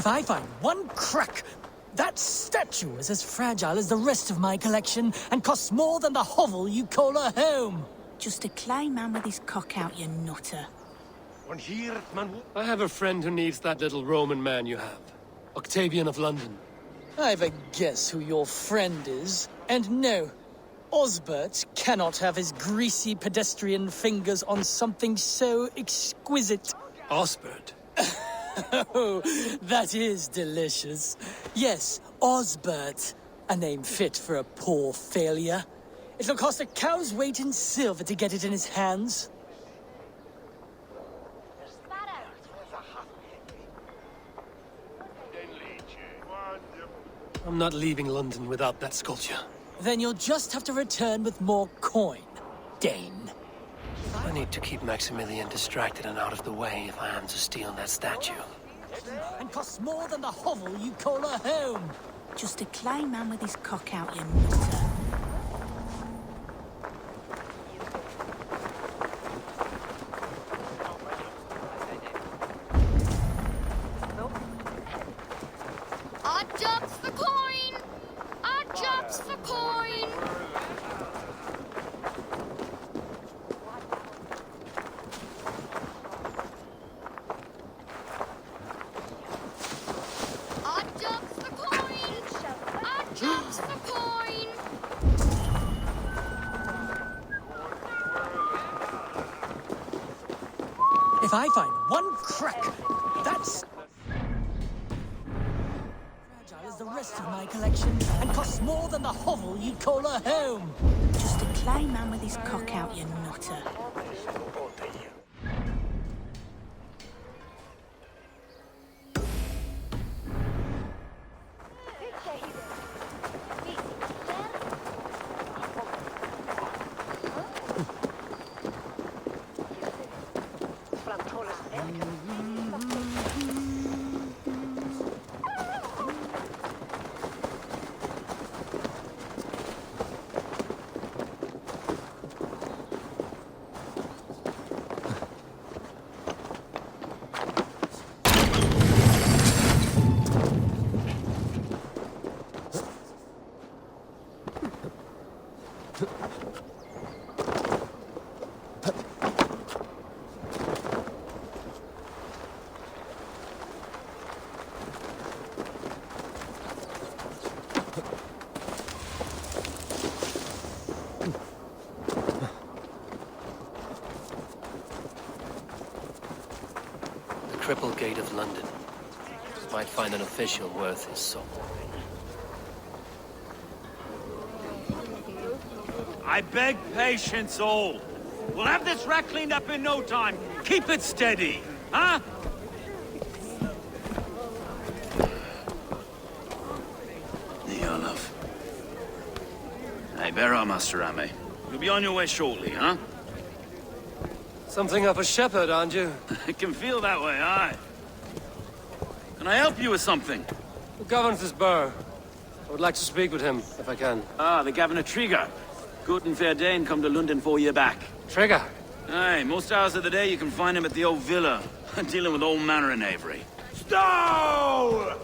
If I find one crack, that statue is as fragile as the rest of my collection and costs more than the hovel you call a home. Just a clay man with his cock out, you nutter. I have a friend who needs that little Roman man you have. Octavian of London. I've a guess who your friend is. And no, Osbert cannot have his greasy pedestrian fingers on something so exquisite. Osbert? Oh, that is delicious. Yes, Osbert. A name fit for a poor failure. It'll cost a cow's weight in silver to get it in his hands. I'm not leaving London without that sculpture. Then you'll just have to return with more coin, Dane. I need to keep Maximilian distracted and out of the way if I am to steal that statue. And costs more than the hovel you call a home. Just a clay man with his cock out, you nutter. Odd jobs for coin! Odd jobs for coin! Odd jobs for coin! Odd jobs for coin! If I find one crack, that's fragile as the rest of my collection and costs more than the hovel you call a home. Just a clay man with his cock out, you nutter. Triple Gate of London. Might find an official worth his soul. I beg patience, all. We'll have this wreck cleaned up in no time. Keep it steady, huh? Yeah, love. Hey, bear up, Master Ame. You'll be on your way shortly, huh? Something of a shepherd, aren't you? It can feel that way, aye. Can I help you with something? Who governs this burgh? I would like to speak with him, if I can. Ah, the Governor Trigger. Good and fair Dane come to London 4 year back. Trigger! Aye, most hours of the day you can find him at the old villa, dealing with all manner of knavery. Stow!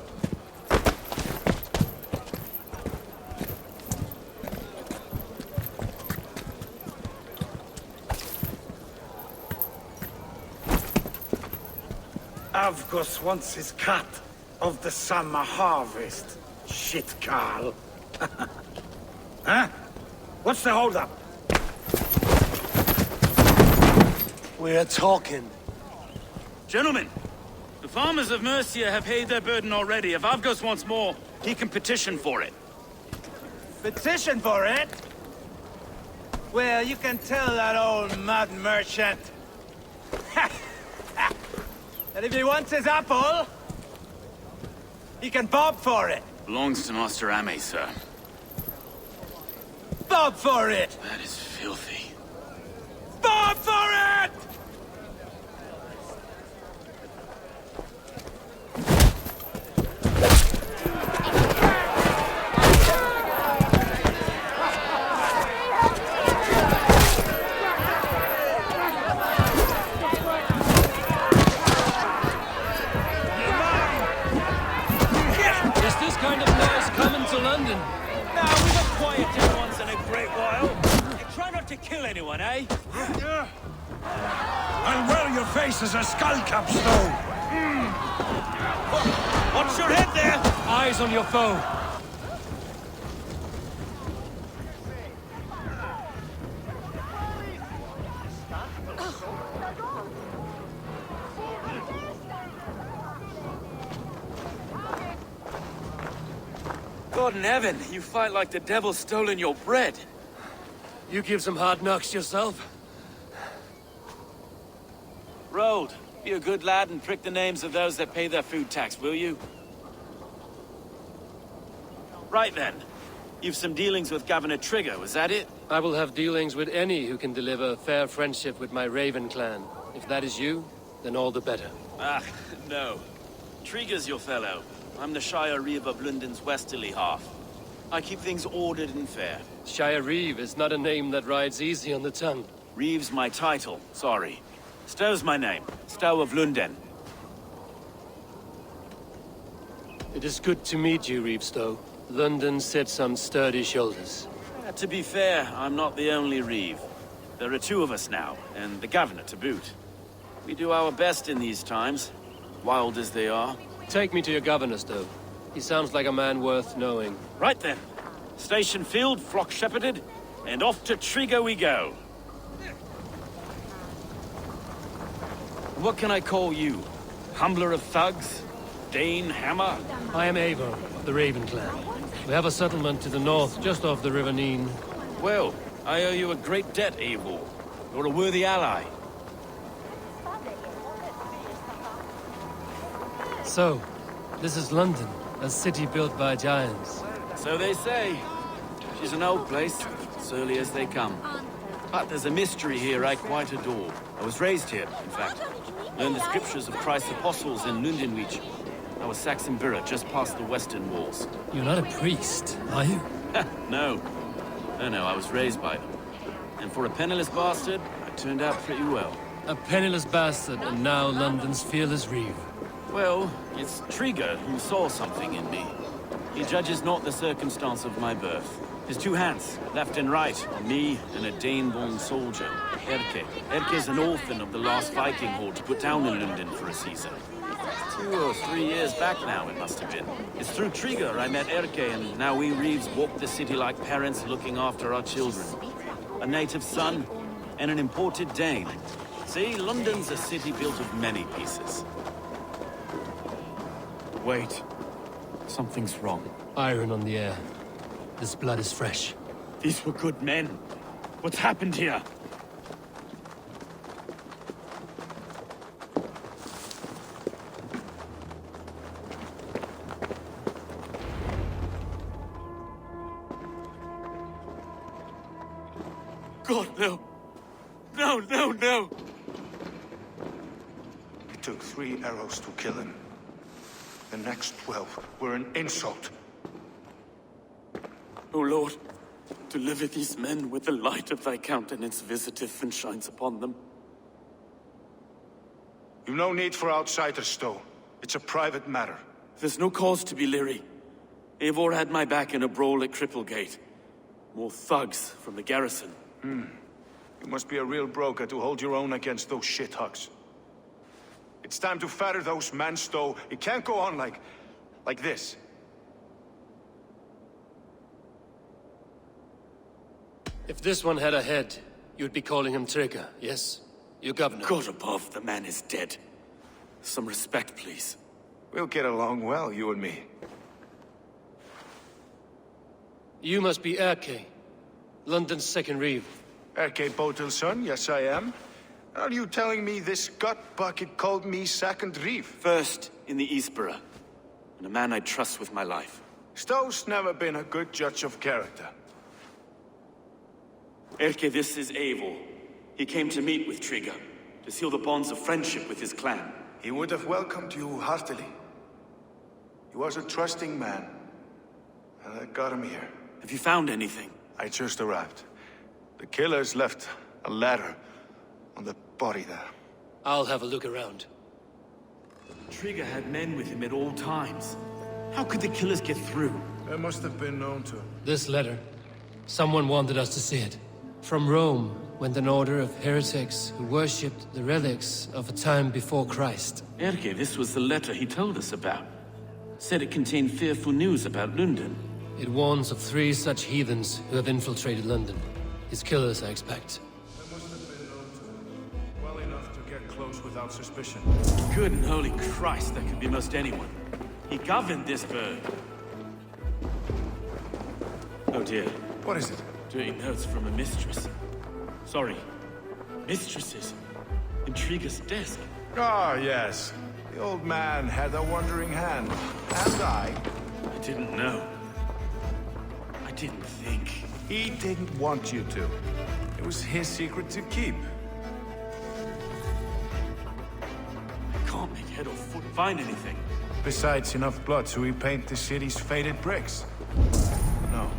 Avgos wants his cut of the summer harvest. Shit, Carl. Huh? What's the holdup? We're talking. Gentlemen, the farmers of Mercia have paid their burden already. If Avgos wants more, he can petition for it. Petition for it? Well, you can tell that old mud merchant that if he wants his apple, he can bob for it. Belongs to Master Ame, sir. Bob for it! That is filthy. Bob for it! have to kill anyone, eh? I'll wear your face as a skull cap, Stowe. Watch your head there! Eyes on your foe. God in heaven, you fight like the devil's stolen your bread. You give some hard knocks yourself. Rold, be a good lad and prick the names of those that pay their food tax, will you? Right then. You've some dealings with Governor Trigger, was that it? I will have dealings with any who can deliver fair friendship with my Raven clan. If that is you, then all the better. Ah, no. Trigger's your fellow. I'm the Shire Reeve of Lunden's westerly half. I keep things ordered and fair. Shire Reeve is not a name that rides easy on the tongue. Reeve's my title, sorry. Stowe's my name. Stowe of Lunden. It is good to meet you, Reeve Stowe. London sits on sturdy shoulders. To be fair, I'm not the only Reeve. There are two of us now, and the governor to boot. We do our best in these times, wild as they are. Take me to your governor, Stowe. He sounds like a man worth knowing. Right then. Station filled, flock shepherded, and off to Trigger we go. What can I call you? Humbler of thugs? Dane Hammer? I am Eivor, of the Raven clan. We have a settlement to the north, just off the River Neen. Well, I owe you a great debt, Eivor. You're a worthy ally. So, this is London, a city built by giants. So they say. She's an old place, surly as they come. But there's a mystery here I quite adore. I was raised here, in fact. Learned the scriptures of Christ's apostles in Lunden region. I was Saxon Borough, just past the western walls. You're not a priest, are you? No. No, I was raised by them. And for a penniless bastard, I turned out pretty well. A penniless bastard, and now London's fearless Reeve. Well, it's Trigger who saw something in me. He judges not the circumstance of my birth. His two hands, left and right, on me and a Dane-born soldier, Erke. Erke's an orphan of the last Viking horde to put down in Lunden for a season. 2 or 3 years back now, it must have been. It's through Trigger I met Erke, and now we Reeves walk the city like parents looking after our children. A native son, and an imported Dane. See, London's a city built of many pieces. Wait. Something's wrong. Iron on the air. This blood is fresh. These were good men. What's happened here? God, no. No. It took 3 arrows to kill him. The next 12 were an insult. O Lord, deliver these men with the light of thy countenance visiteth and shines upon them. You've no need for outsiders, Stowe. It's a private matter. There's no cause to be leery. Eivor had my back in a brawl at Cripplegate. More thugs from the garrison. You must be a real broker to hold your own against those shithugs. It's time to fetter those men, Stowe. It can't go on like this. If this one had a head, you'd be calling him Trigger, yes? Your governor. God above, the man is dead. Some respect, please. We'll get along well, you and me. You must be Erke, London's second Reeve. Erke Botil's son, yes I am. Are you telling me this gut bucket called me second Reeve? First in the Eastborough, and a man I trust with my life. Stowe's never been a good judge of character. Erke, this is Eivor. He came to meet with Trigger, to seal the bonds of friendship with his clan. He would have welcomed you heartily. He was a trusting man, and I got him here. Have you found anything? I just arrived. The killers left a ladder on the body there. I'll have a look around. Trigger had men with him at all times. How could the killers get through? They must have been known to him. This letter. Someone wanted us to see it. From Rome went an order of heretics who worshipped the relics of a time before Christ. Erke, this was the letter he told us about. Said it contained fearful news about Lunden. It warns of 3 such heathens who have infiltrated London. His killers, I expect. There must have been known to him. Well enough to get close without suspicion. Good and holy Christ, that could be most anyone. He governed this bird. Oh dear. What is it? Doing notes from a mistress. Sorry. Mistresses. Intrigue's desk. Ah, yes. The old man had a wandering hand. And I didn't know. I didn't think. He didn't want you to. It was his secret to keep. I can't make head or foot find anything. Besides enough blood to repaint the city's faded bricks. No.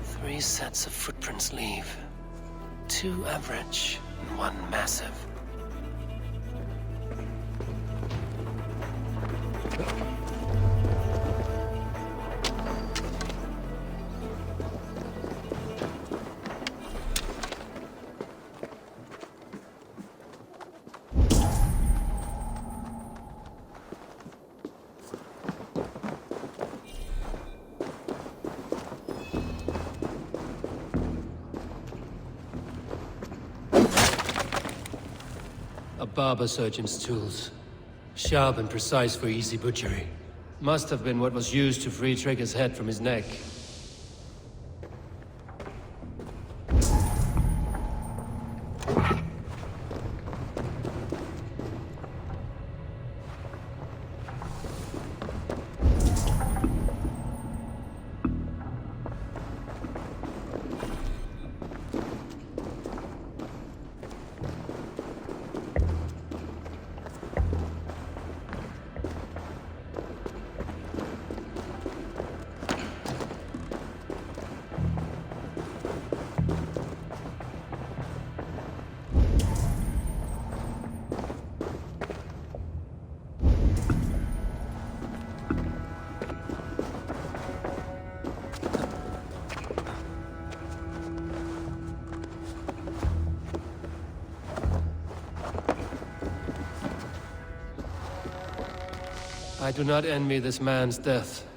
Three sets of footprints leave. 2 average and 1 massive. A barber surgeon's tools. Sharp and precise for easy butchery. Must have been what was used to free Trigger's head from his neck. I do not envy this man's death.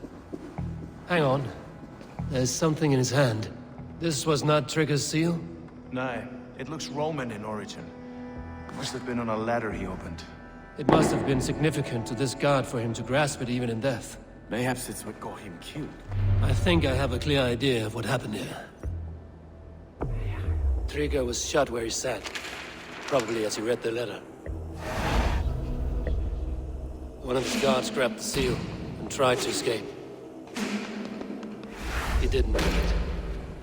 Hang on. There's something in his hand. This was not Trigger's seal? No, it looks Roman in origin. Must have been on a ladder he opened. It must have been significant to this god for him to grasp it even in death. Mayhaps it's what got him killed. I think I have a clear idea of what happened here. Trigger was shot where he sat. Probably as he read the letter. One of his guards grabbed the seal and tried to escape. He didn't make it.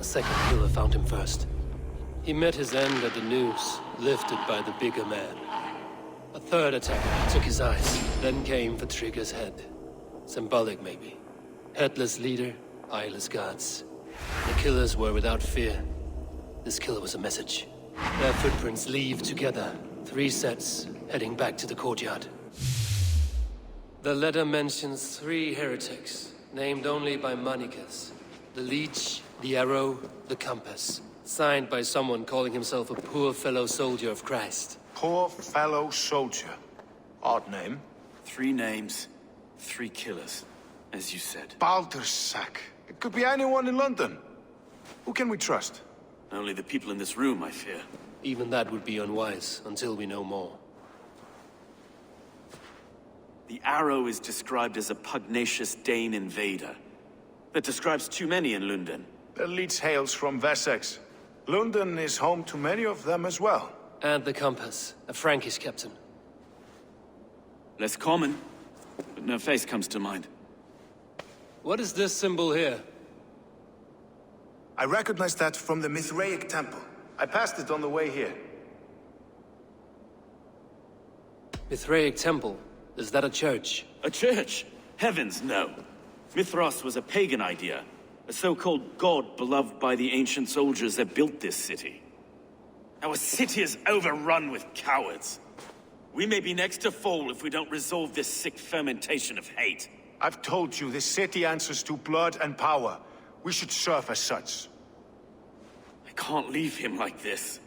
A second killer found him first. He met his end at the noose, lifted by the bigger man. A third attacker took his eyes, then came for Trigger's head. Symbolic, maybe. Headless leader, eyeless guards. The killers were without fear. This killer was a message. Their footprints leave together. 3 sets, heading back to the courtyard. The letter mentions 3 heretics, named only by Manicus. The Leech, the Arrow, the Compass. Signed by someone calling himself a poor fellow soldier of Christ. Poor fellow soldier. Odd name. 3 names, 3 killers, as you said. Baldersack. It could be anyone in London. Who can we trust? Only the people in this room, I fear. Even that would be unwise, until we know more. The Arrow is described as a pugnacious Dane invader. That describes too many in Lunden. The Leech hails from Wessex. Lunden is home to many of them as well. And the Compass, a Frankish captain. Less common, but no face comes to mind. What is this symbol here? I recognize that from the Mithraic temple. I passed it on the way here. Mithraic temple? Is that a church? A church? Heavens, no. Mithras was a pagan idea. A so-called god beloved by the ancient soldiers that built this city. Our city is overrun with cowards. We may be next to fall if we don't resolve this sick fermentation of hate. I've told you, this city answers to blood and power. We should serve as such. I can't leave him like this.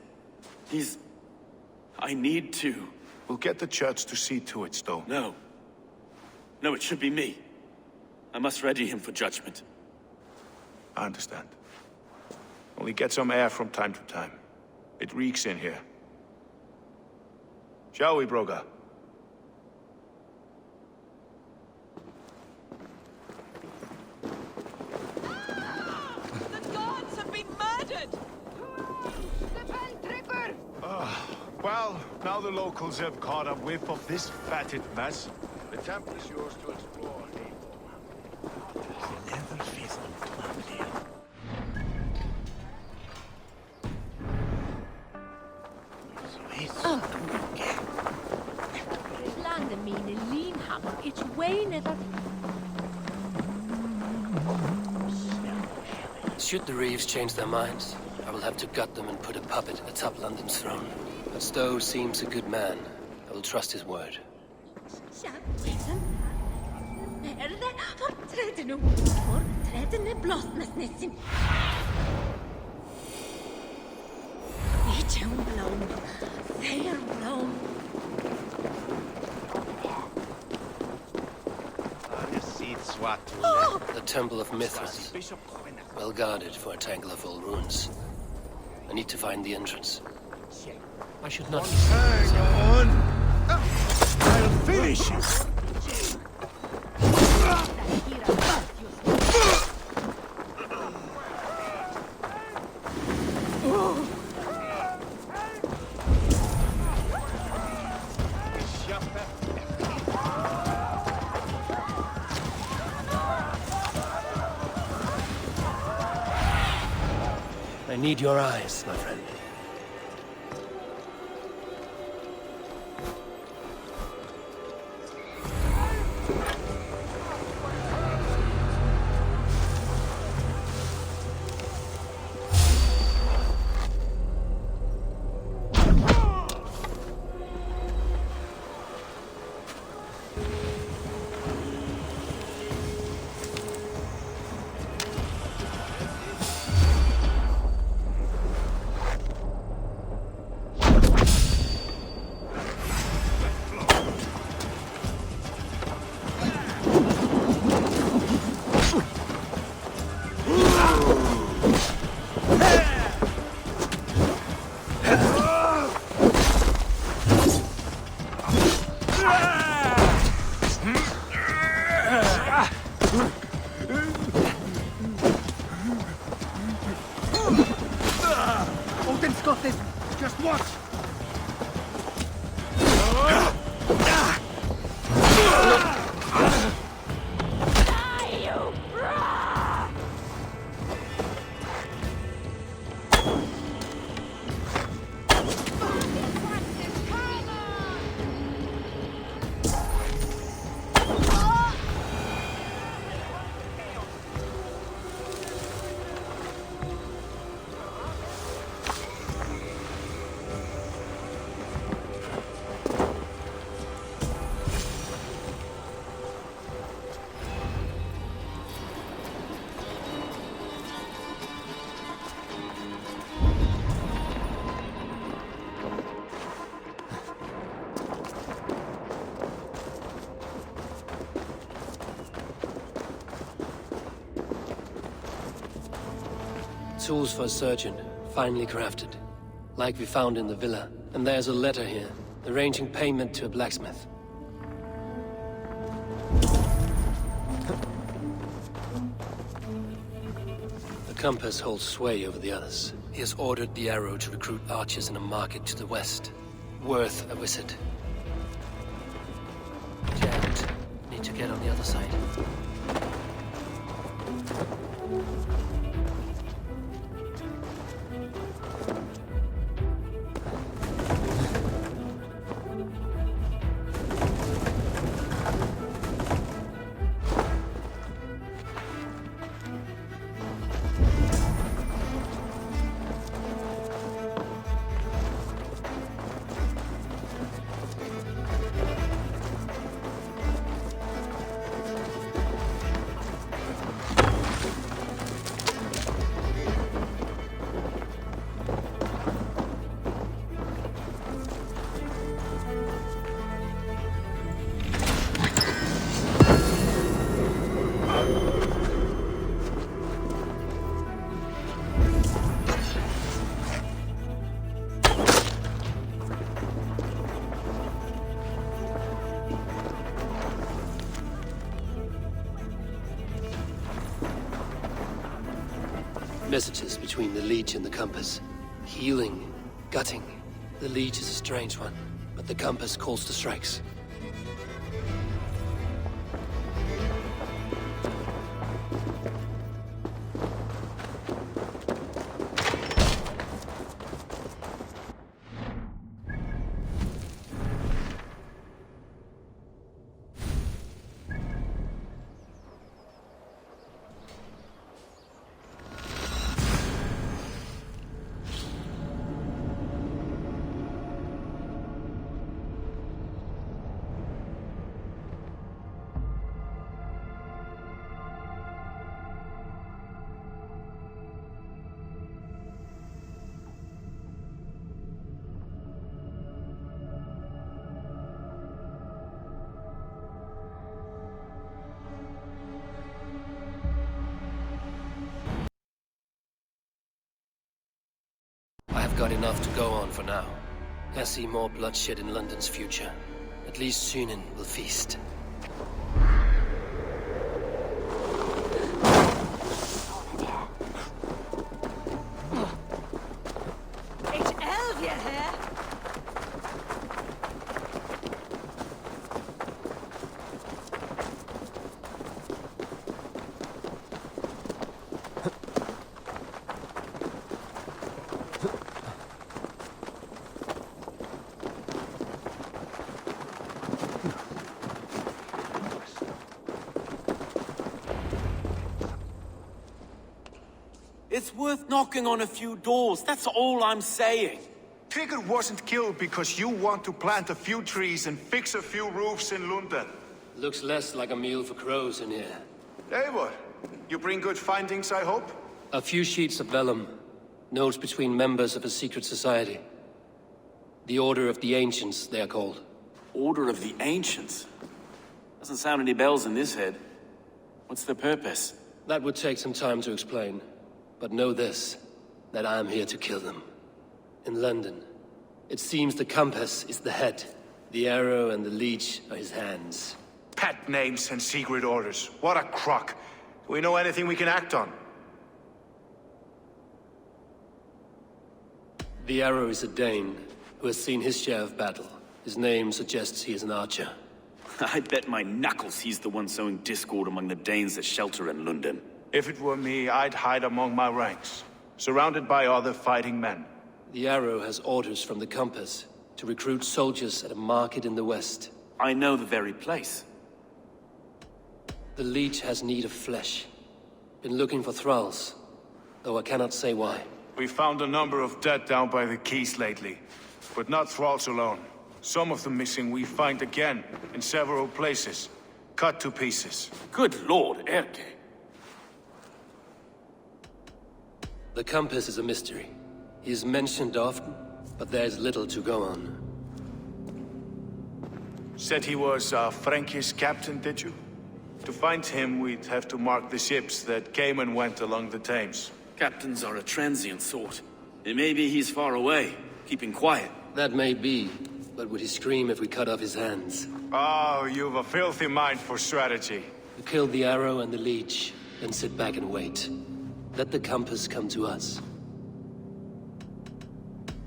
I need to. We'll get the church to see to it, Stowe. No. No, it should be me. I must ready him for judgment. I understand. Only get some air from time to time. It reeks in here. Shall we, Broga? The gods have been murdered! Well, now the locals have caught a whiff of this fatted mess. The temple is yours to explore. Landen mine linhammer, it's Wayne that... Should the Reeves change their minds, I will have to gut them and put a puppet atop London's throne. But Stowe seems a good man. I will trust his word. The Temple of Mithras. Well guarded for a tangle of old ruins. I need to find the entrance. I should not... Hang on! I'll finish you! I need your eyes, my friend. Just watch! Tools for a surgeon, finely crafted. Like we found in the villa. And there's a letter here, arranging payment to a blacksmith. The compass holds sway over the others. He has ordered the arrow to recruit archers in a market to the west. Worth a visit. Janet, need to get on the other side. Messages between the Leech and the Compass. Healing, gutting. The Leech is a strange one, but the Compass calls to strikes. I've got enough to go on for now. I see more bloodshed in London's future. At least Sunan will feast. It's Elvia here. It's worth knocking on a few doors, that's all I'm saying. Trigger wasn't killed because you want to plant a few trees and fix a few roofs in Lunden. Looks less like a meal for crows in here. Hey, what? You bring good findings, I hope? A few sheets of vellum. Notes between members of a secret society. The Order of the Ancients, they are called. Order of the Ancients? Doesn't sound any bells in this head. What's the purpose? That would take some time to explain. But know this, that I am here to kill them. In London, it seems the Compass is the head. The arrow and the leech are his hands. Pet names and secret orders. What a crock. Do we know anything we can act on? The arrow is a Dane, who has seen his share of battle. His name suggests he is an archer. I bet my knuckles he's the one sowing discord among the Danes that shelter in Lunden. If it were me, I'd hide among my ranks, surrounded by other fighting men. The arrow has orders from the Compass to recruit soldiers at a market in the west. I know the very place. The leech has need of flesh. Been looking for thralls, though I cannot say why. We found a number of dead down by the quays lately, but not thralls alone. Some of the missing we find again in several places, cut to pieces. Good lord, Erke. The Compass is a mystery. He is mentioned often, but there is little to go on. Said he was a Frankish captain, did you? To find him, we'd have to mark the ships that came and went along the Thames. Captains are a transient sort. It may be he's far away, keeping quiet. That may be, but would he scream if we cut off his hands? Oh, you've a filthy mind for strategy. We kill the arrow and the leech, then sit back and wait. Let the Compass come to us.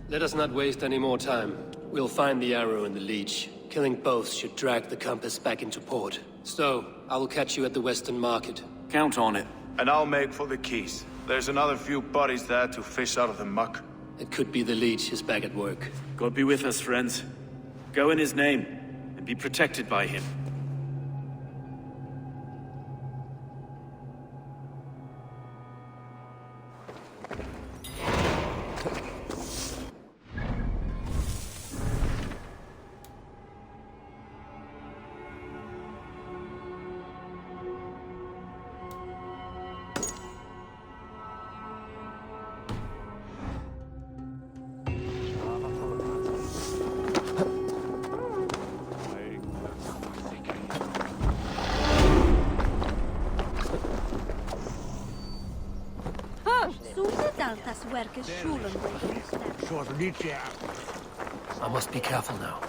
Let us not waste any more time. We'll find the arrow and the leech. Killing both should drag the Compass back into port. So, I will catch you at the Western Market. Count on it. And I'll make for the quays. There's another few bodies there to fish out of the muck. It could be the leech is back at work. God be with us, friends. Go in his name, and be protected by him. I must be careful now.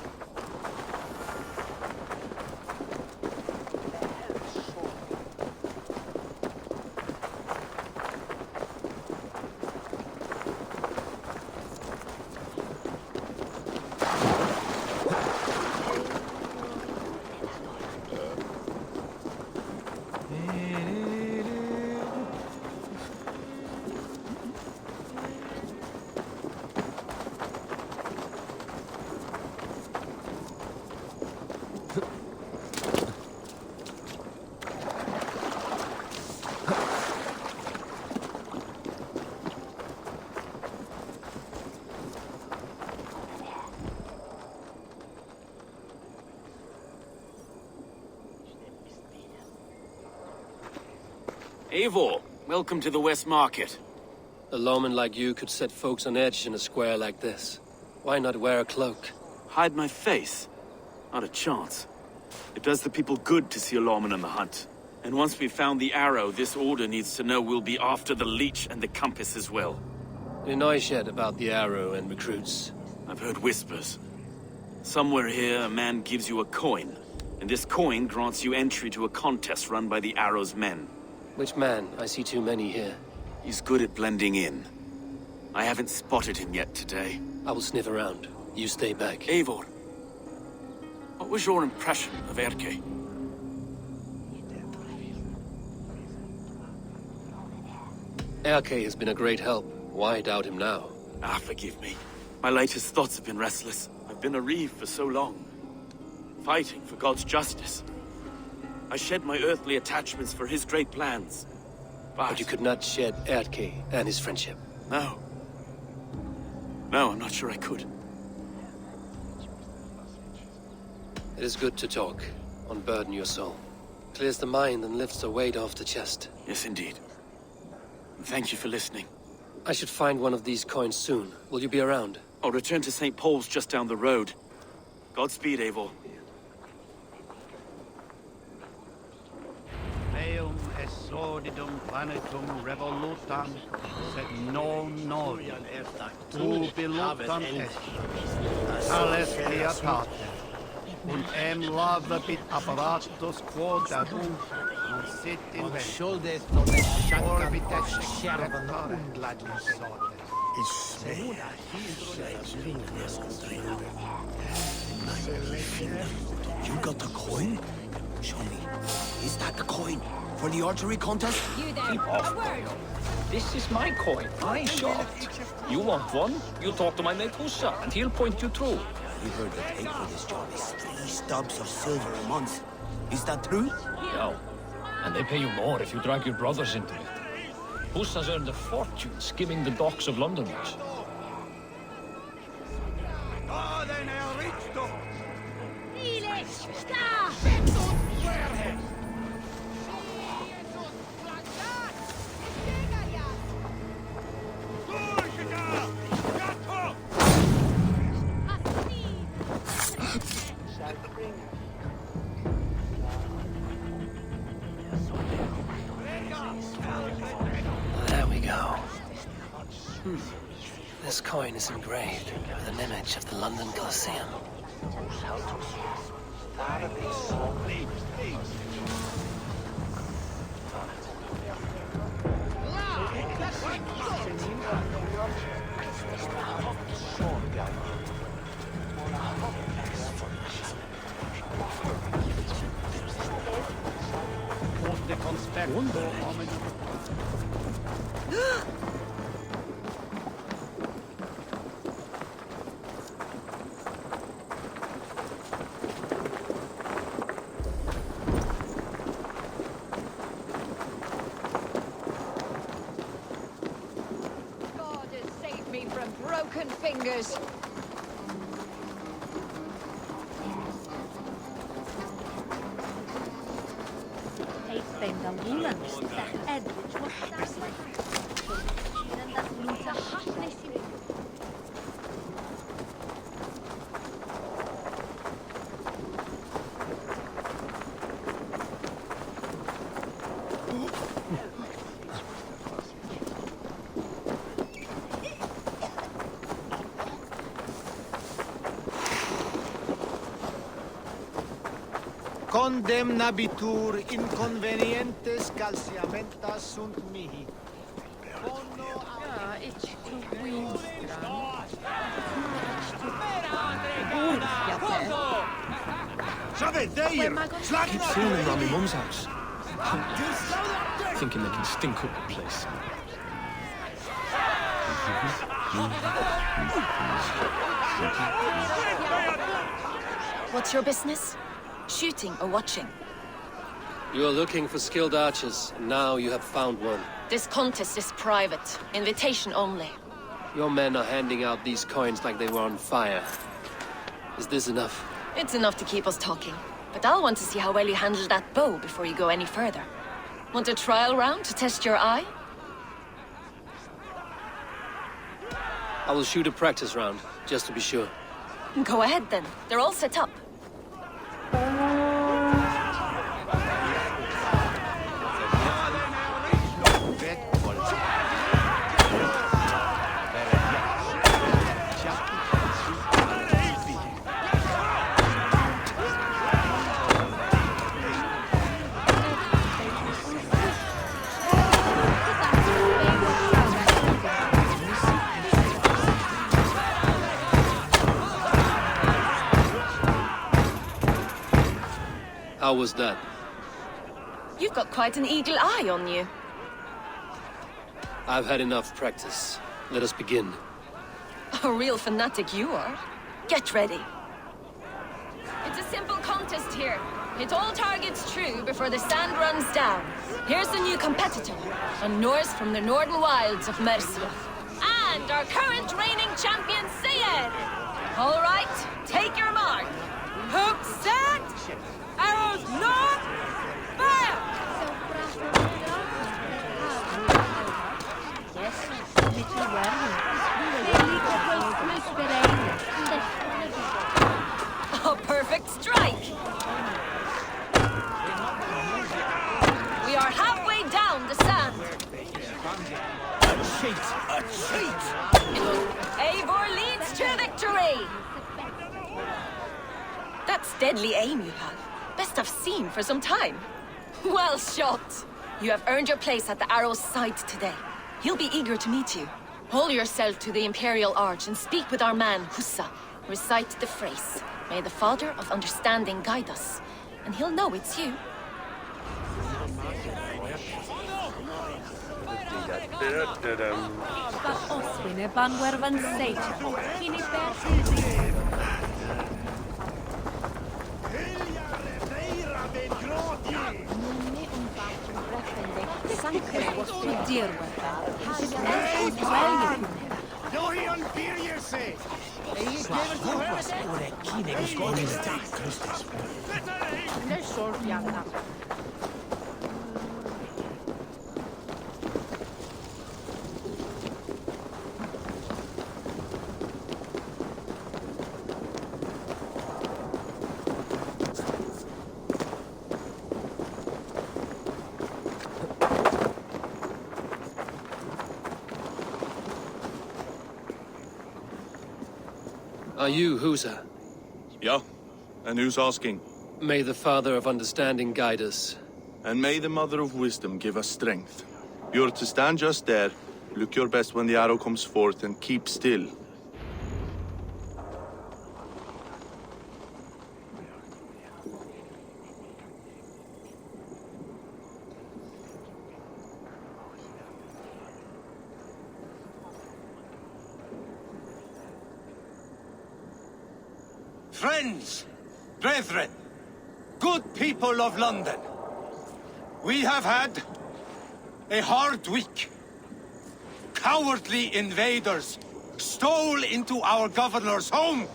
Eivor, welcome to the West Market. A lawman like you could set folks on edge in a square like this. Why not wear a cloak? Hide my face? Not a chance. It does the people good to see a lawman on the hunt. And once we've found the arrow, this order needs to know we'll be after the leech and the compass as well. Any noise yet about the arrow and recruits? I've heard whispers. Somewhere here, a man gives you a coin, and this coin grants you entry to a contest run by the arrow's men. Which man? I see too many here. He's good at blending in. I haven't spotted him yet today. I will sniff around. You stay back. Eivor, what was your impression of Erke? Erke has been a great help. Why doubt him now? Ah, forgive me. My latest thoughts have been restless. I've been a reeve for so long. Fighting for God's justice. I shed my earthly attachments for his great plans. But you could not shed Erke and his friendship. No. No, I'm not sure I could. It is good to talk. Unburden your soul. Clears the mind and lifts the weight off the chest. Yes, indeed. And thank you for listening. I should find one of these coins soon. Will you be around? I'll return to St. Paul's just down the road. Godspeed, Eivor. Meum est sordidum planetum revolutam, sed non norian ubilutam est. Tales pietate, und lavabit apparatus quod adum, non sit in Schuldet non est orbit shankan est scherven undladus sorte. You got the coin? Show me. Is that the coin? For the archery contest? You there, a word! This is my coin. I shot. You want one? You talk to my mate Hussa, and he'll point you through. We heard the pay for this job is 3 stubs of silver a month. Is that true? Yeah. And they pay you more if you drag your brothers into it. Hussa's earned a fortune skimming the docks of London. There we go. This coin is engraved with an image of the London Colosseum. God has saved me from broken fingers. Condemnabitur inconvenientes calciamentas sunt mihi. Keep seeing them around my mum's house. Thinking they can stink up the place. What's your business? Shooting or watching? You are looking for skilled archers, and now you have found one. This contest is private. Invitation only. Your men are handing out these coins like they were on fire. Is this enough? It's enough to keep us talking. But I'll want to see how well you handle that bow before you go any further. Want a trial round to test your eye? I will shoot a practice round, just to be sure. Go ahead then. They're all set up. How was that? You've got quite an eagle eye on you. I've had enough practice. Let us begin. A real fanatic you are. Get ready. It's a simple contest here. Hit all targets true before the sand runs down. Here's the new competitor, a Norse from the northern wilds of Mercia. And our current reigning champion, Sayed. All right, take your mark. Hook set! Arrows north! Fire! A perfect strike! We are halfway down the sand. A cheat! Eivor leads to victory! That's deadly aim you have. Best I've seen for some time. Well shot! You have earned your place at the Arrow's side today. He'll be eager to meet you. Hold yourself to the Imperial Arch and speak with our man, Hussa. Recite the phrase. May the Father of Understanding guide us. And he'll know it's you. Are you Husa? Yeah, and who's asking? May the Father of Understanding guide us. And may the Mother of Wisdom give us strength. You're to stand just there, look your best when the arrow comes forth, and keep still. Friends, brethren, good people of London, we have had a hard week. Cowardly invaders stole into our governor's home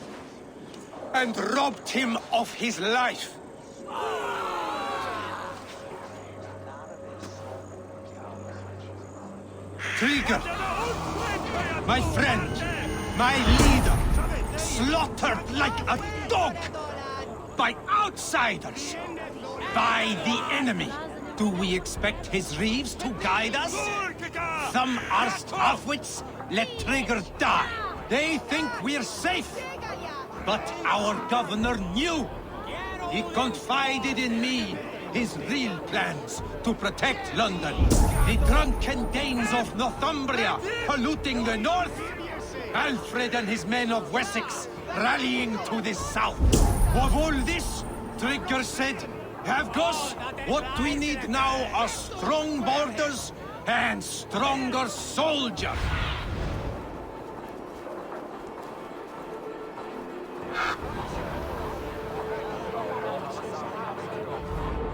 and robbed him of his life. Trigger, my friend, my leader, slaughtered like a dog by outsiders, by the enemy. Do we expect his reeves to guide us? Some arsed halfwits let Trigger die. They think we're safe. But our governor knew. He confided in me his real plans to protect London. The drunken Danes of Northumbria polluting the north. Alfred and his men of Wessex rallying to the south. Of all this, Trigger said, Havgos, what we need now are strong borders and stronger soldiers.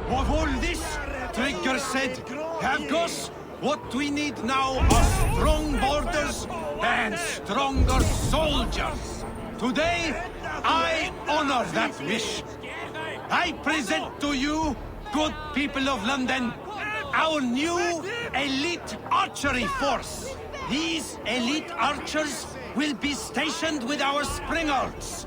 Of all this, Trigger said, Havgos, what we need now are strong borders and stronger soldiers. Today, I honor that wish. I present to you, good people of London, our new elite archery force. These elite archers will be stationed with our springers,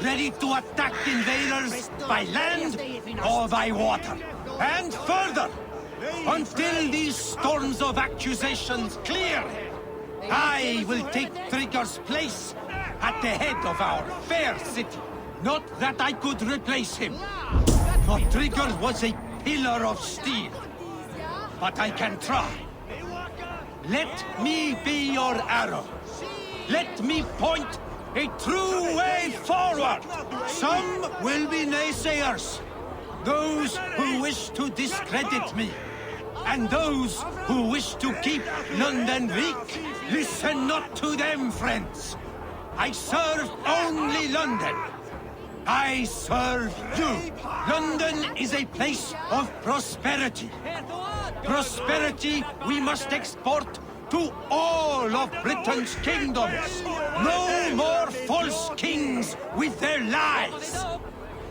ready to attack invaders by land or by water. And further, until these storms of accusations clear, I will take Trigger's place at the head of our fair city. Not that I could replace him, for Trigger was a pillar of steel. But I can try. Let me be your arrow. Let me point a true way forward. Some will be naysayers, those who wish to discredit me. And those who wish to keep Lunden weak, listen not to them, friends. I serve only Lunden. I serve you. Lunden is a place of prosperity. Prosperity we must export to all of Britain's kingdoms. No more false kings with their lies.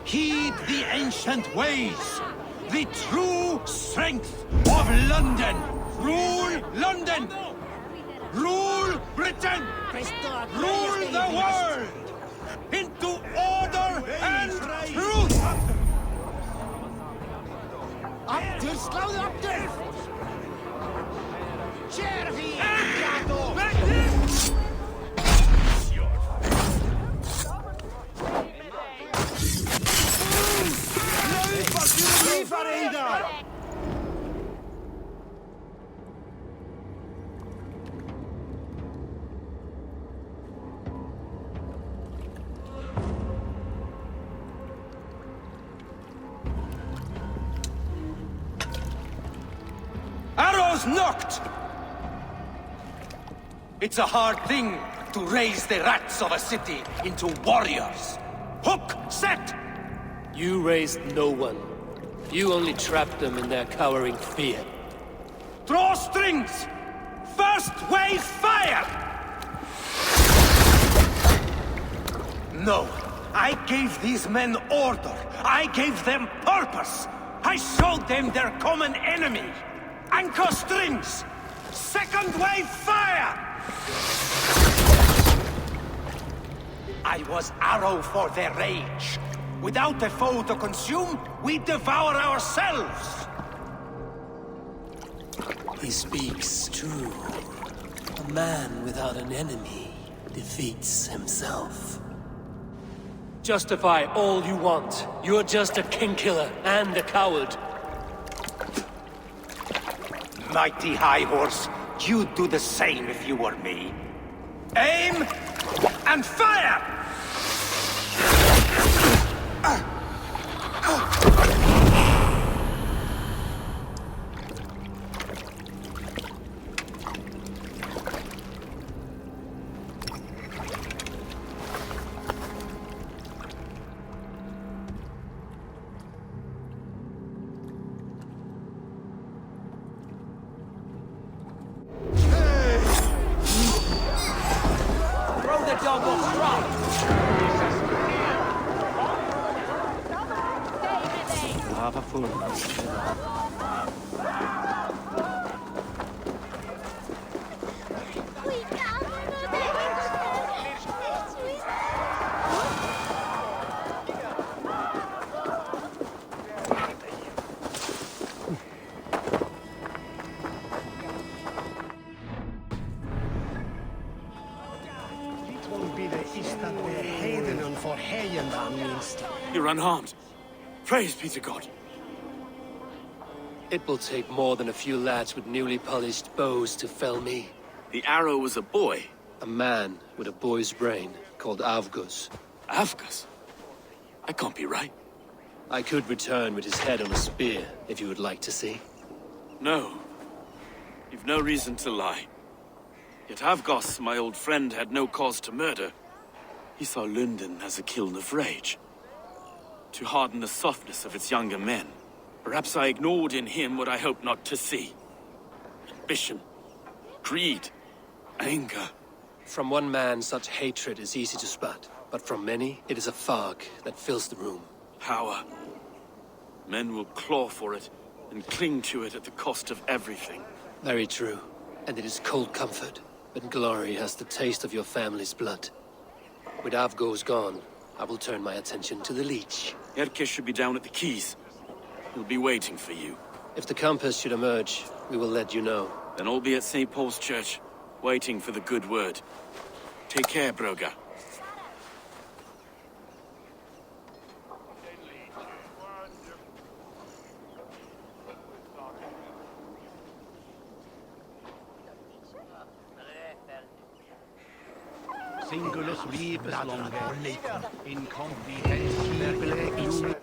Heed the ancient ways. The true strength of Lunden. Rule Lunden. Rule Britain. Rule the world. Into order and truth. Abdur, slow up there! Cervi! Arrows knocked! It's a hard thing to raise the rats of a city into warriors. Hook set! You raised no one. You only trapped them in their cowering fear. Draw strings! First wave fire! No, I gave these men order. I gave them purpose. I showed them their common enemy. Anchor strings! Second wave fire! I was arrow for their rage. Without a foe to consume, we devour ourselves. He speaks true. A man without an enemy defeats himself. Justify all you want. You're just a king-killer and a coward. Mighty High Horse, you'd do the same if you were me. Aim and fire! Throw the dog off stride! You're unharmed. Praise be to God. It will take more than a few lads with newly polished bows to fell me. The arrow was a boy. A man with a boy's brain, called Avgus. Avgus? That can't be right. I could return with his head on a spear, if you would like to see. No. You've no reason to lie. Yet Avgos, my old friend, had no cause to murder. He saw Lunden as a kiln of rage. To harden the softness of its younger men. Perhaps I ignored in him what I hoped not to see. Ambition. Greed. Anger. From one man, such hatred is easy to spot. But from many, it is a fog that fills the room. Power. Men will claw for it, and cling to it at the cost of everything. Very true. And it is cold comfort. But glory has the taste of your family's blood. With Avgo's gone, I will turn my attention to the Leech. Erke should be down at the quays. He'll be waiting for you. If the Compass should emerge, we will let you know. Then I'll be at St. Paul's Church, waiting for the good word. Take care, Broga. Singulus libus longe, incomprehensibile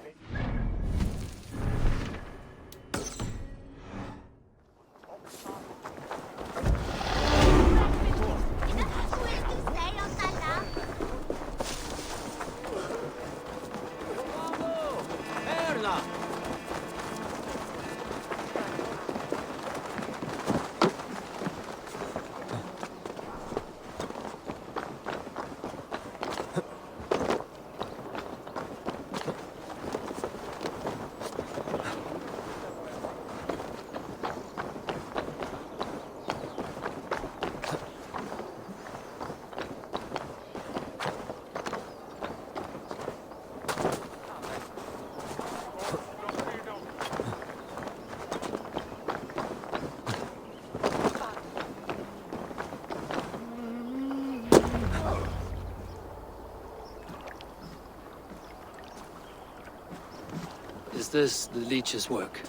Is this the Leech's work?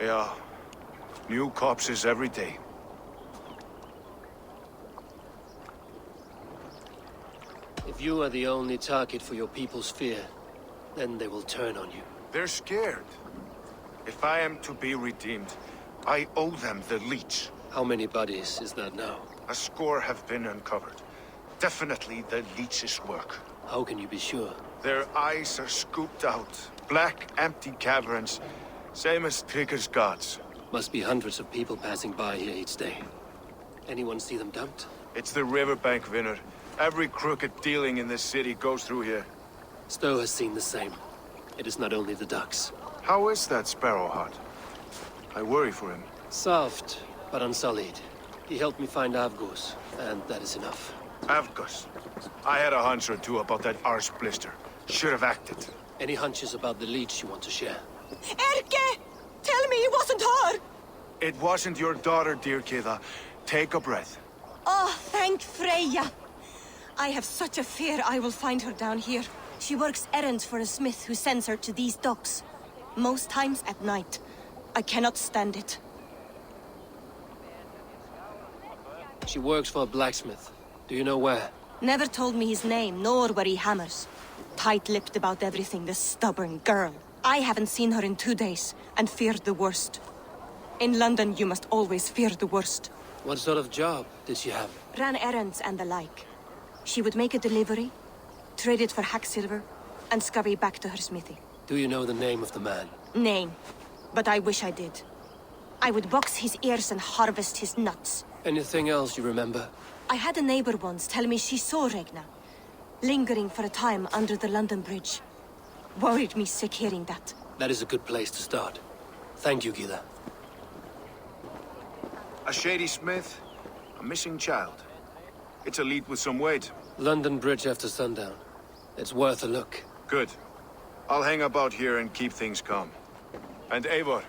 Yeah. New corpses every day. If you are the only target for your people's fear, then they will turn on you. They're scared. If I am to be redeemed, I owe them the Leech. How many bodies is that now? A score have been uncovered. Definitely the Leech's work. How can you be sure? Their eyes are scooped out. Black, empty caverns. Same as Trigger's gods. Must be hundreds of people passing by here each day. Anyone see them dumped? It's the riverbank, Vinner. Every crooked dealing in this city goes through here. Stowe has seen the same. It is not only the ducks. How is that Sparrowheart? I worry for him. Soft, but unsullied. He helped me find Avgos, and that is enough. Avgos. I had a hunch or two about that arse blister. Should have acted. Any hunches about the Leech you want to share? Erke! Tell me it wasn't her! It wasn't your daughter, dear Kida. Take a breath. Oh, thank Freya. I have such a fear I will find her down here. She works errands for a smith who sends her to these docks. Most times at night. I cannot stand it. She works for a blacksmith. Do you know where? Never told me his name, nor where he hammers. Tight-lipped about everything, this stubborn girl. I haven't seen her in 2 days, and feared the worst. In London, you must always fear the worst. What sort of job did she have? Ran errands and the like. She would make a delivery, trade it for hack silver, and scurry back to her smithy. Do you know the name of the man? Name. But I wish I did. I would box his ears and harvest his nuts. Anything else you remember? I had a neighbor once tell me she saw Regna, lingering for a time under the London Bridge. Worried me sick hearing that. That is a good place to start. Thank you, Gila. A shady smith, a missing child. It's a lead with some weight. London Bridge after sundown. It's worth a look. Good. I'll hang about here and keep things calm. And Eivor,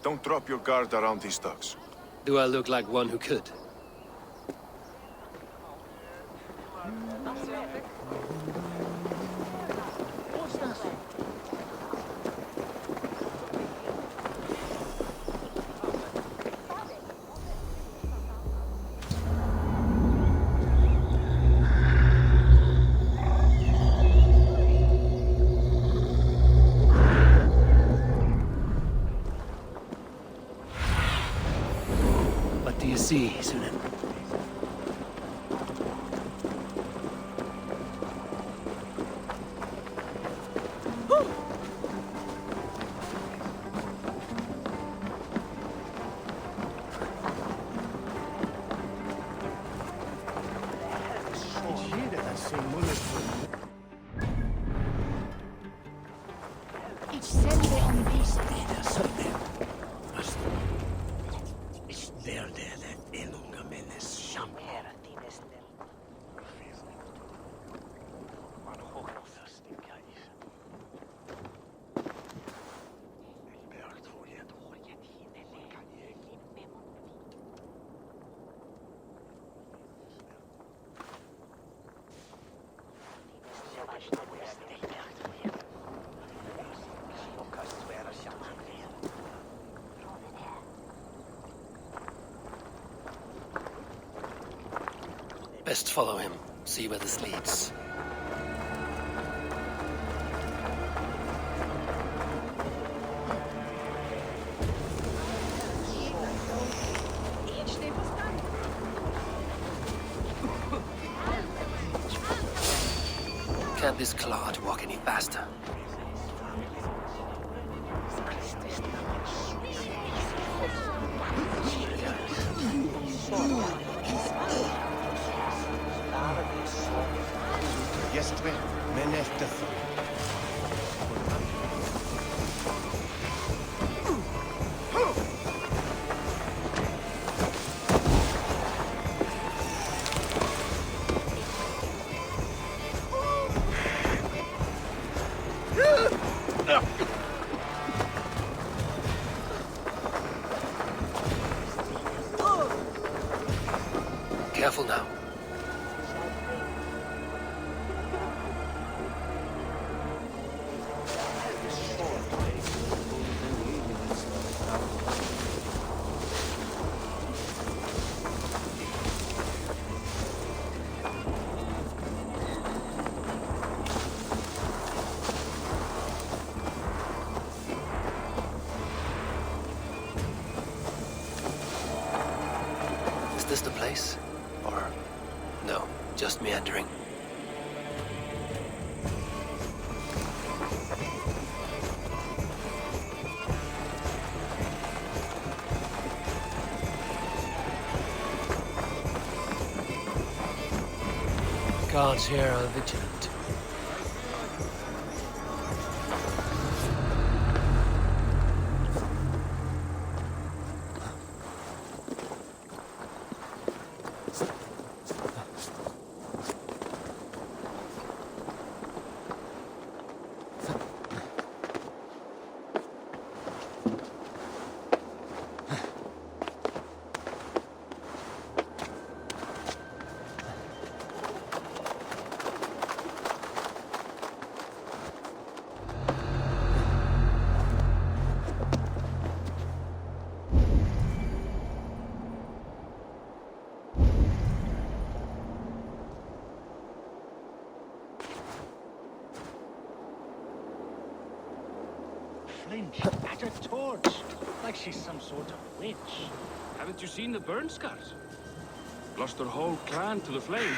don't drop your guard around these ducks. Do I look like one who could? What do you see, Sunan? Best follow him. See where this leads. Can't this clod walk any faster? Jestli menefte. Careful now. Is this the place? Or no, just meandering? Guards here are vigilant. At a torch, like she's some sort of witch. Haven't you seen the burn scars? Lost their whole clan to the flame.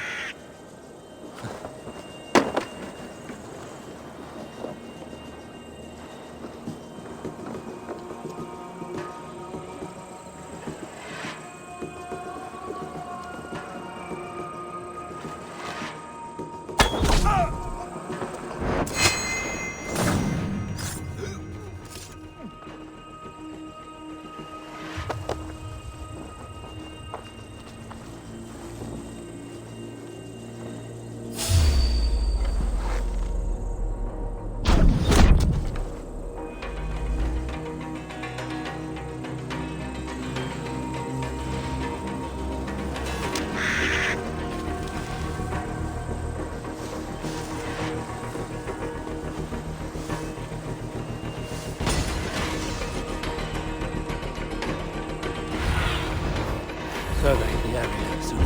Survey the area soon.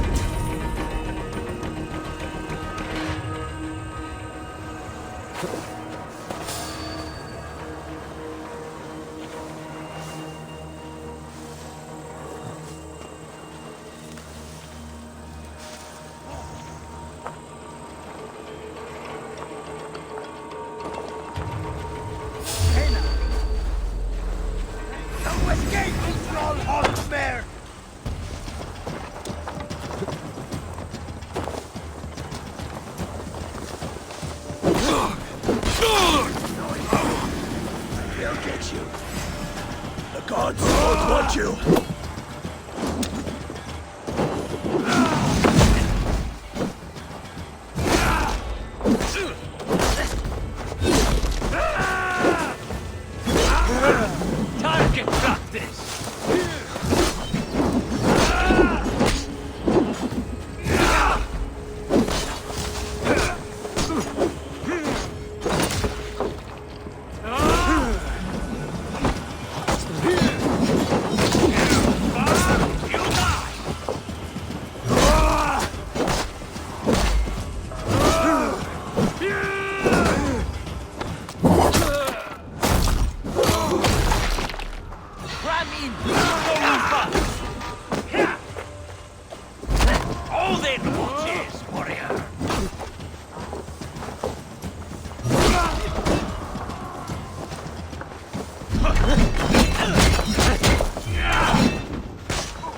No escape, troll hog-mare! They'll get you. The gods don't want you. Target practice! Ram in! Hold it, watches, warrior!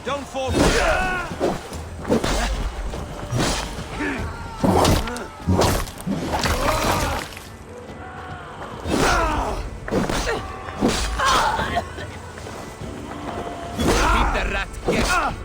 Don't fall. Keep the rat guessing.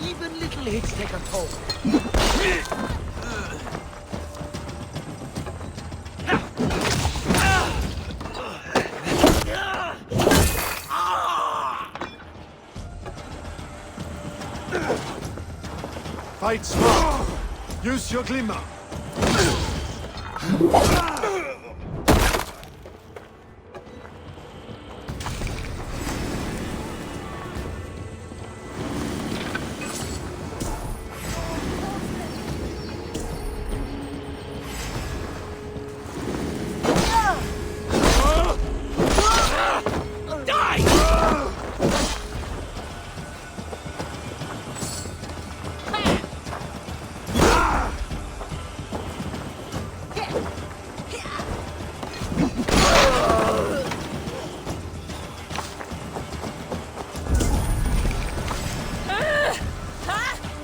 Even little hits take a toll. Fight smart. Use your glimmer.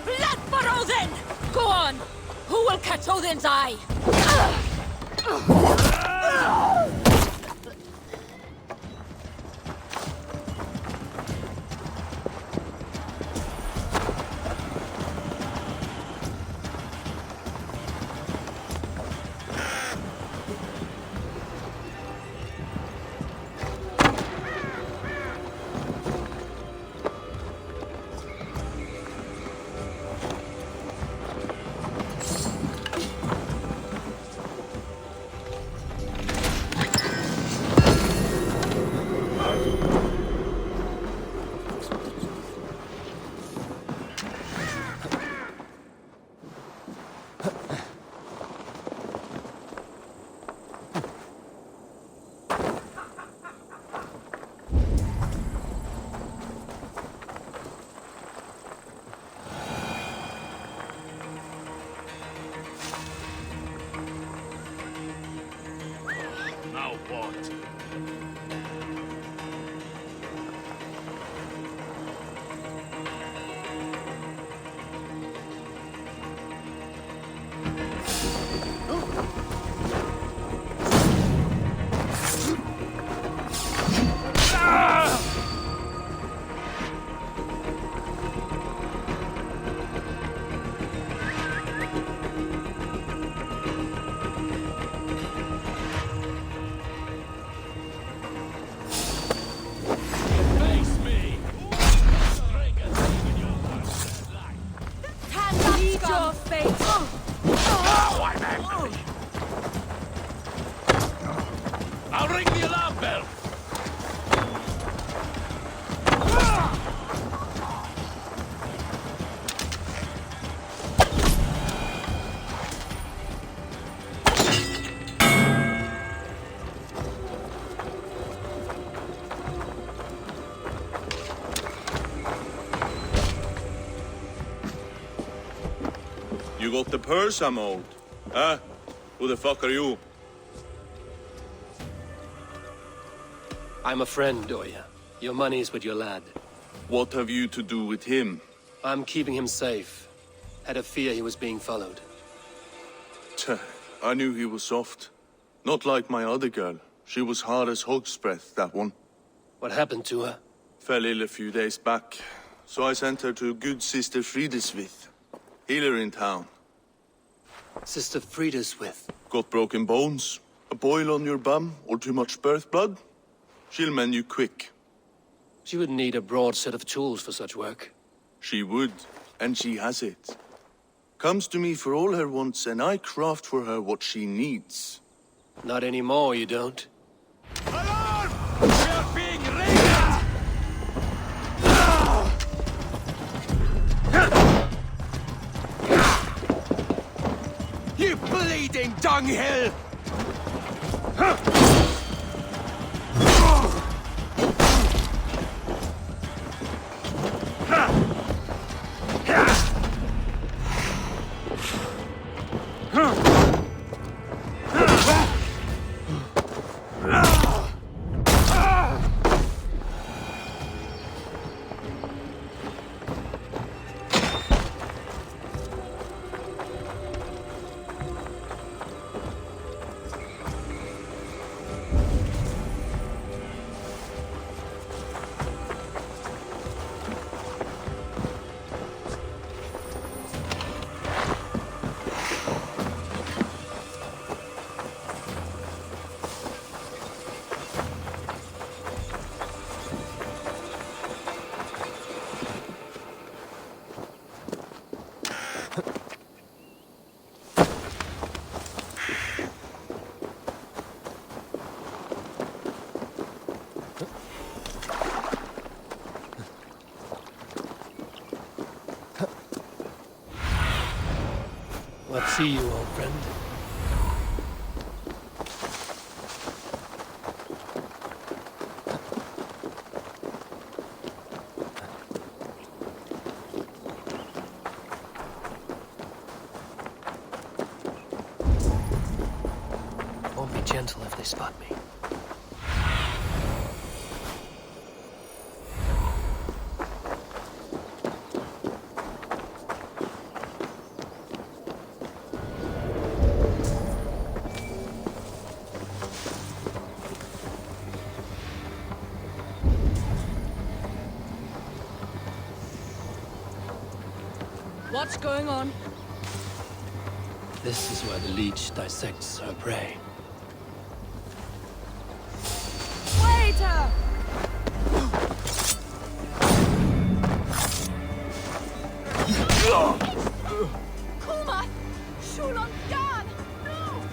Blood for Odin! Go on! Who will catch Odin's eye? Now what? Eat your face! I'll ring the alarm bell! You got the purse I'm owed? Huh? Who the fuck are you? I'm a friend, Oya. Your money's with your lad. What have you to do with him? I'm keeping him safe. Had a fear he was being followed. I knew he was soft. Not like my other girl. She was hard as hog's breath, that one. What happened to her? Fell ill a few days back. So I sent her to good Sister Frideswith. Healer in town. Sister Frideswith. Got broken bones, a boil on your bum, or too much birth blood? She'll mend you quick. She would need a broad set of tools for such work. She would, and she has it. Comes to me for all her wants, and I craft for her what she needs. Not anymore, you don't. Alarm! We are being raided! You bleeding dunghill! Let's see you, old friend. Won't be gentle if they spot me. What's going on? This is where the leech dissects her prey. Waiter! Kuma! Shulon Gan! No!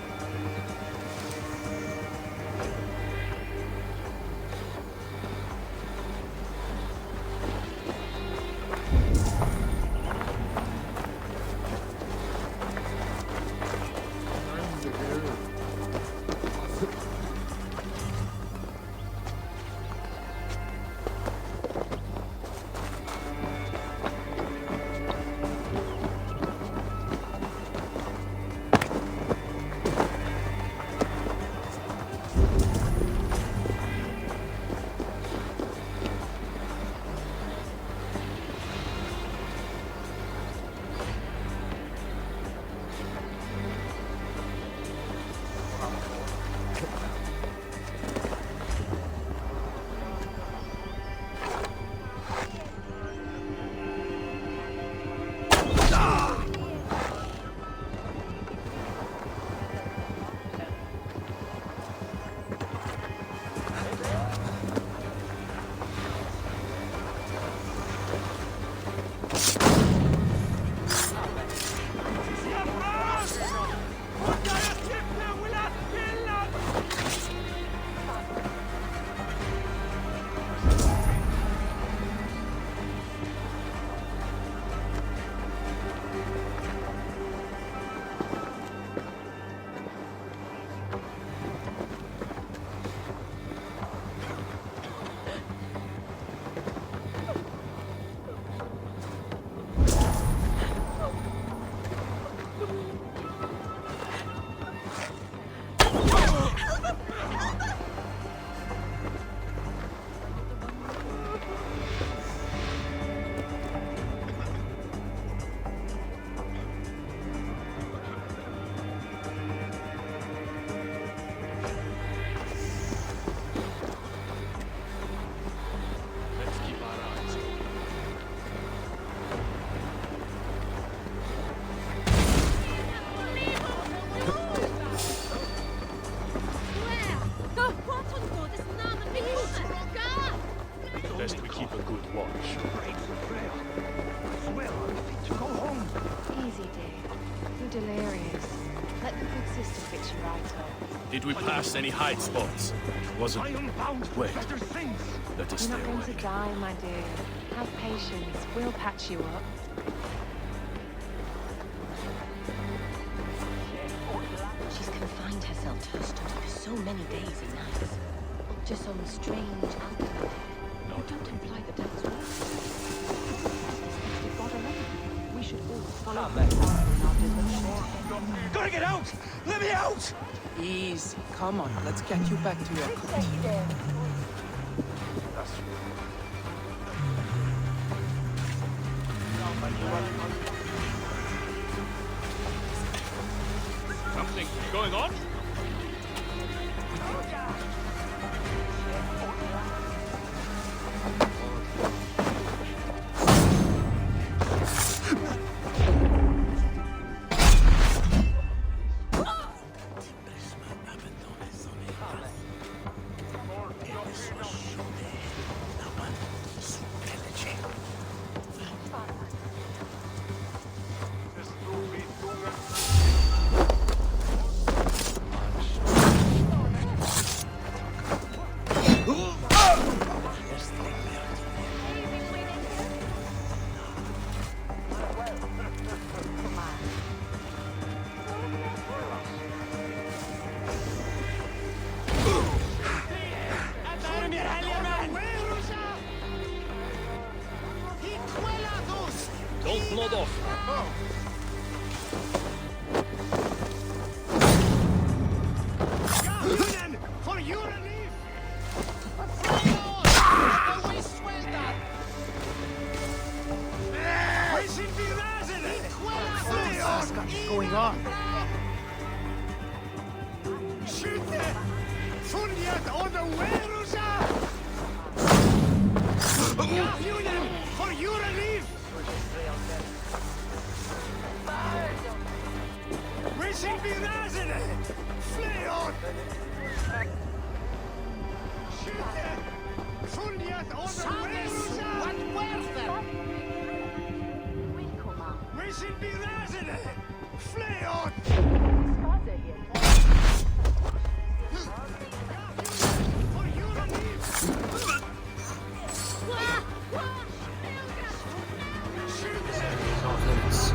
We keep a good watch. Go home. Easy, dear. You're delirious. Let the good sister fix you right up. Did we pass any hide spots? Wasn't... Wait. Let us stay You're not going awake. to die, my dear. Have patience. We'll patch you up. She's confined herself to her study for so many days and nights. Just some strange alchemy. No, don't imply that that's right. You've got already. We should all follow her Gotta get out! Let me out! Easy. Come on, let's get you back to your cot. Something going on? Don't nod off. Lunden, for your relief! What's going on? Skjute! Funnet underwerusa! Lunden, for your relief! Wishing be razene! Flee on! Skjute! Funnet underwerusa! What were them? Wishing be razene! Flee on! Off limits.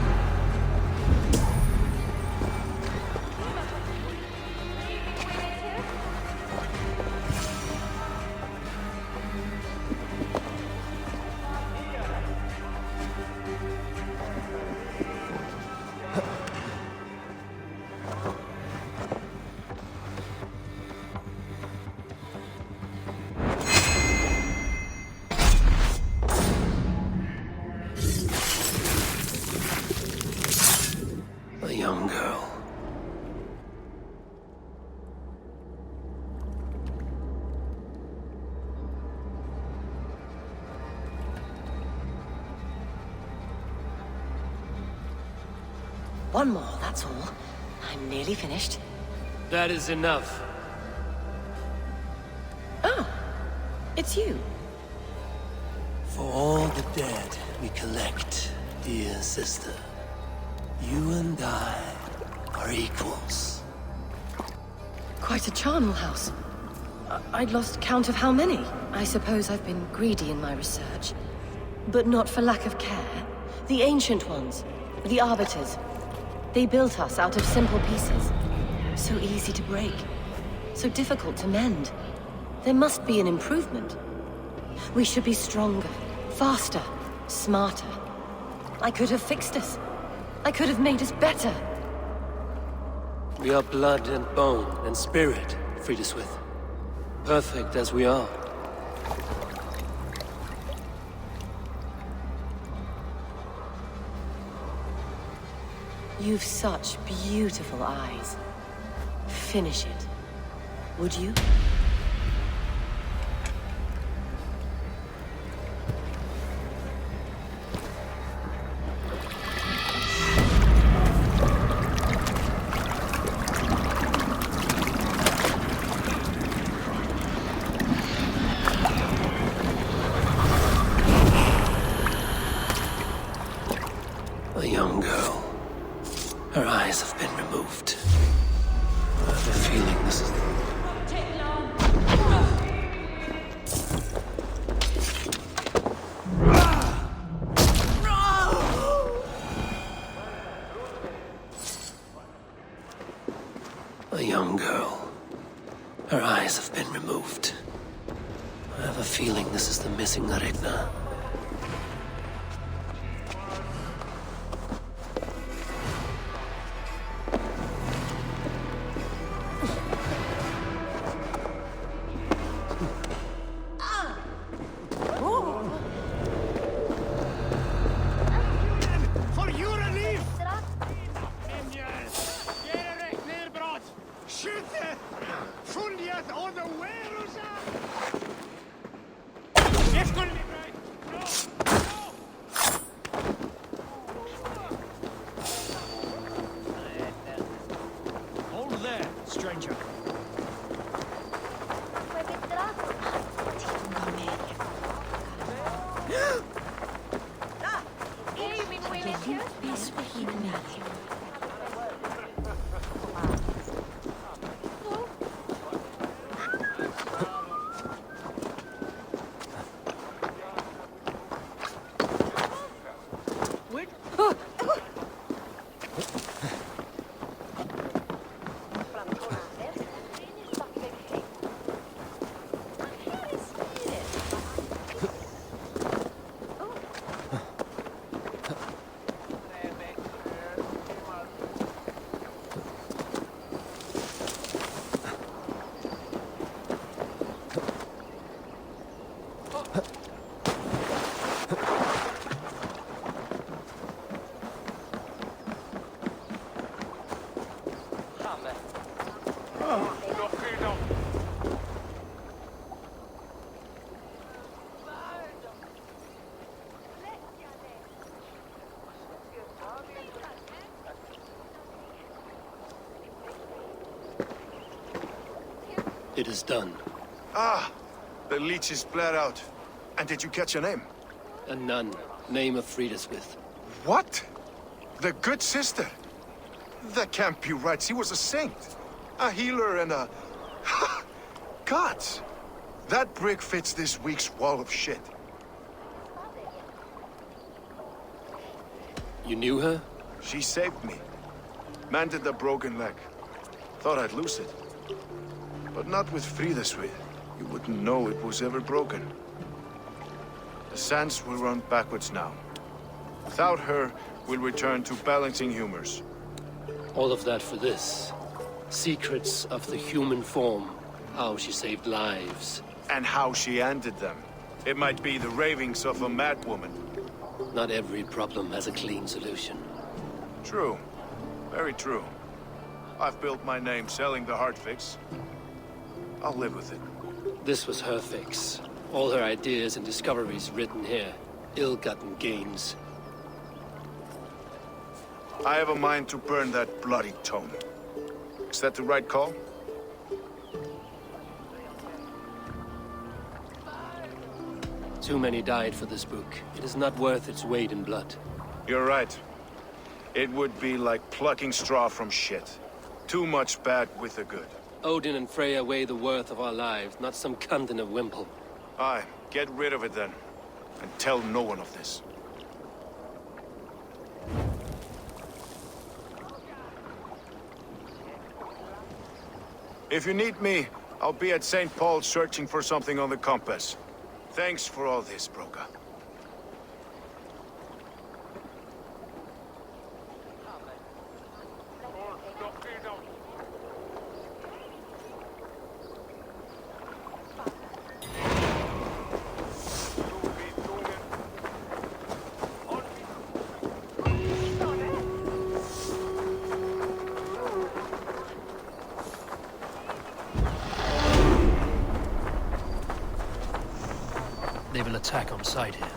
A young girl. One more, that's all. I'm nearly finished. That is enough. Oh, it's you. For all the dead we collect, dear sister, you and I are equals. Quite a charnel house. I'd lost count of how many. I suppose I've been greedy in my research. But not for lack of care. The ancient ones, the arbiters, they built us out of simple pieces. So easy to break. So difficult to mend. There must be an improvement. We should be stronger, faster, smarter. I could have fixed us. I could have made us better. We are blood and bone and spirit, Friedeswith. Perfect as we are. You've such beautiful eyes. Finish it. Would you? eyes have been removed. I have a feeling this is... A young girl. Her eyes have been removed. I have a feeling this is the missing Regna. It is done. Ah! The leech is bled out. And did you catch a name? A nun. Name of Friedeswith. What? The good sister? That can't be right. She was a saint. A healer and a... Gods! That brick fits this week's wall of shit. You knew her? She saved me. Mended the broken leg. Thought I'd lose it. But not with Friedeswith. You wouldn't know it was ever broken. The sands will run backwards now. Without her, we'll return to balancing humors. All of that for this. Secrets of the human form. How she saved lives. And how she ended them. It might be the ravings of a madwoman. Not every problem has a clean solution. True. Very true. I've built my name selling the heart fix. I'll live with it. This was her fix. All her ideas and discoveries written here. Ill-gotten gains. I have a mind to burn that bloody tome. Is that the right call? Too many died for this book. It is not worth its weight in blood. You're right. It would be like plucking straw from shit. Too much bad with the good. Odin and Freya weigh the worth of our lives, not some cunt in a wimple. Aye, get rid of it then. And tell no one of this. If you need me, I'll be at St. Paul's searching for something on the compass. Thanks for all this, Broka. They will attack on sight here.